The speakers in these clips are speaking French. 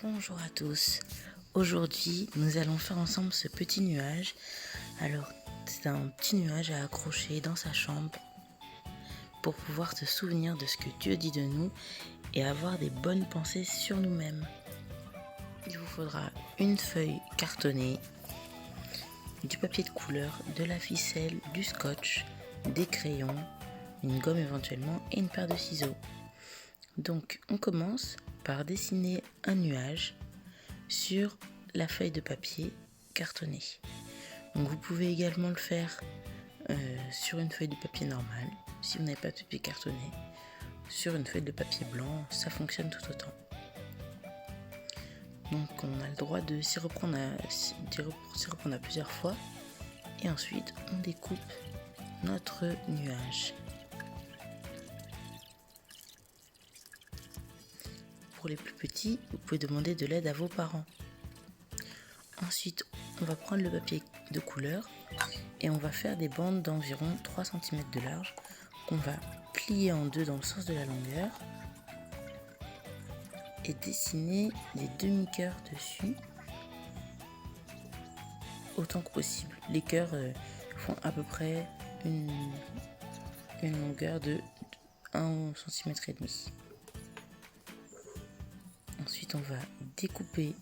Bonjour à tous, aujourd'hui nous allons faire ensemble ce petit nuage. Alors c'est un petit nuage à accrocher dans sa chambre pour pouvoir se souvenir de ce que Dieu dit de nous et avoir des bonnes pensées sur nous-mêmes. Il vous faudra une feuille cartonnée, du papier de couleur, de la ficelle, du scotch, des crayons, une gomme éventuellement et une paire de ciseaux. Donc on commence par dessiner un nuage sur la feuille de papier cartonnée. Donc vous pouvez également le faire sur une feuille de papier normale, si vous n'avez pas de papier cartonné. Sur une feuille de papier blanc, ça fonctionne tout autant. Donc on a le droit de s'y reprendre à plusieurs fois. Et ensuite on découpe notre nuage. Pour les plus petits, vous pouvez demander de l'aide à vos parents. Ensuite, on va prendre le papier de couleur et on va faire des bandes d'environ 3 cm de large qu'on va plier en deux dans le sens de la longueur et dessiner des demi-cœurs dessus autant que possible. Les cœurs font à peu près une longueur de 1 cm et demi. Ensuite, on va découper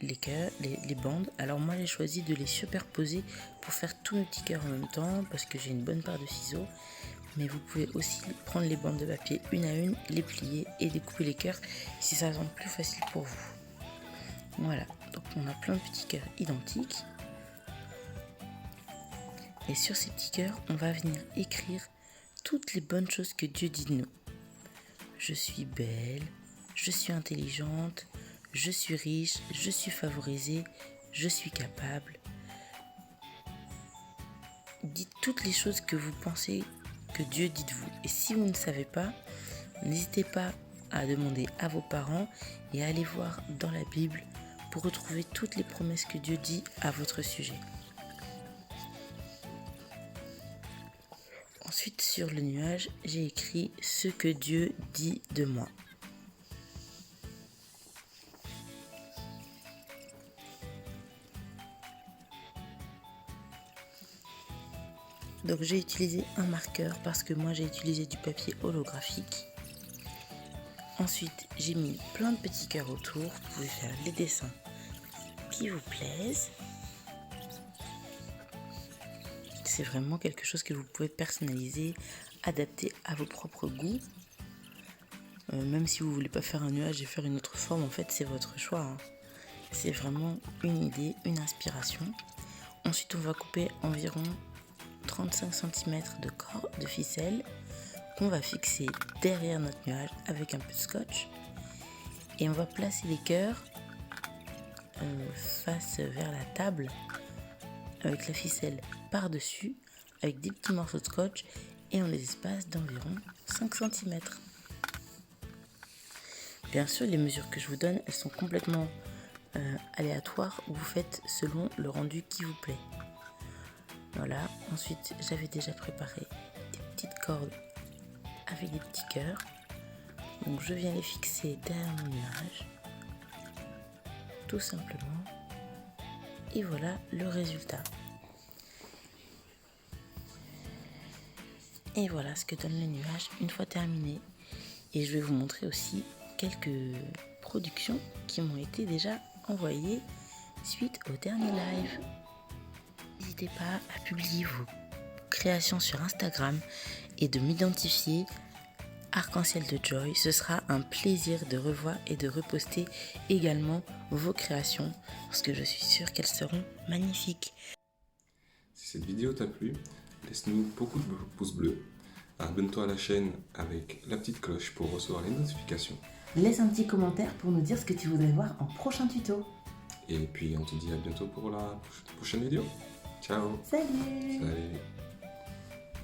les cœurs, les bandes. Alors moi, j'ai choisi de les superposer pour faire tous mes petits cœurs en même temps parce que j'ai une bonne paire de ciseaux. Mais vous pouvez aussi prendre les bandes de papier une à une, les plier et découper les cœurs si ça semble plus facile pour vous. Voilà, donc on a plein de petits cœurs identiques. Et sur ces petits cœurs, on va venir écrire toutes les bonnes choses que Dieu dit de nous. Je suis belle. Je suis intelligente, je suis riche, je suis favorisée, je suis capable. Dites toutes les choses que vous pensez que Dieu dit de vous. Et si vous ne savez pas, n'hésitez pas à demander à vos parents et à aller voir dans la Bible pour retrouver toutes les promesses que Dieu dit à votre sujet. Ensuite, sur le nuage, j'ai écrit ce que Dieu dit de moi. Donc j'ai utilisé un marqueur parce que moi j'ai utilisé du papier holographique. Ensuite j'ai mis plein de petits cœurs autour. Vous pouvez faire les dessins qui vous plaisent. C'est vraiment quelque chose que vous pouvez personnaliser, adapter à vos propres goûts. Même si vous ne voulez pas faire un nuage et faire une autre forme, en fait c'est votre choix. Hein. C'est vraiment une idée, une inspiration. Ensuite on va couper environ 35 cm de ficelle qu'on va fixer derrière notre nuage avec un peu de scotch et on va placer les cœurs face vers la table avec la ficelle par-dessus avec des petits morceaux de scotch et on les espace d'environ 5 cm. Bien sûr, les mesures que je vous donne, elles sont complètement aléatoires, vous faites selon le rendu qui vous plaît. Voilà, ensuite j'avais déjà préparé des petites cordes avec des petits cœurs. Donc je viens les fixer derrière mon nuage, tout simplement. Et voilà le résultat. Et voilà ce que donne le nuage une fois terminé. Et je vais vous montrer aussi quelques productions qui m'ont été déjà envoyées suite au dernier live. N'hésitez pas à publier vos créations sur Instagram et de m'identifier Arc-en-Ciel de Joy. Ce sera un plaisir de revoir et de reposter également vos créations parce que je suis sûre qu'elles seront magnifiques. Si cette vidéo t'a plu, laisse-nous beaucoup de pouces bleus. Abonne-toi à la chaîne avec la petite cloche pour recevoir les notifications. Laisse un petit commentaire pour nous dire ce que tu voudrais voir en prochain tuto. Et puis on te dit à bientôt pour la prochaine vidéo. Ciao. Salut. Salut.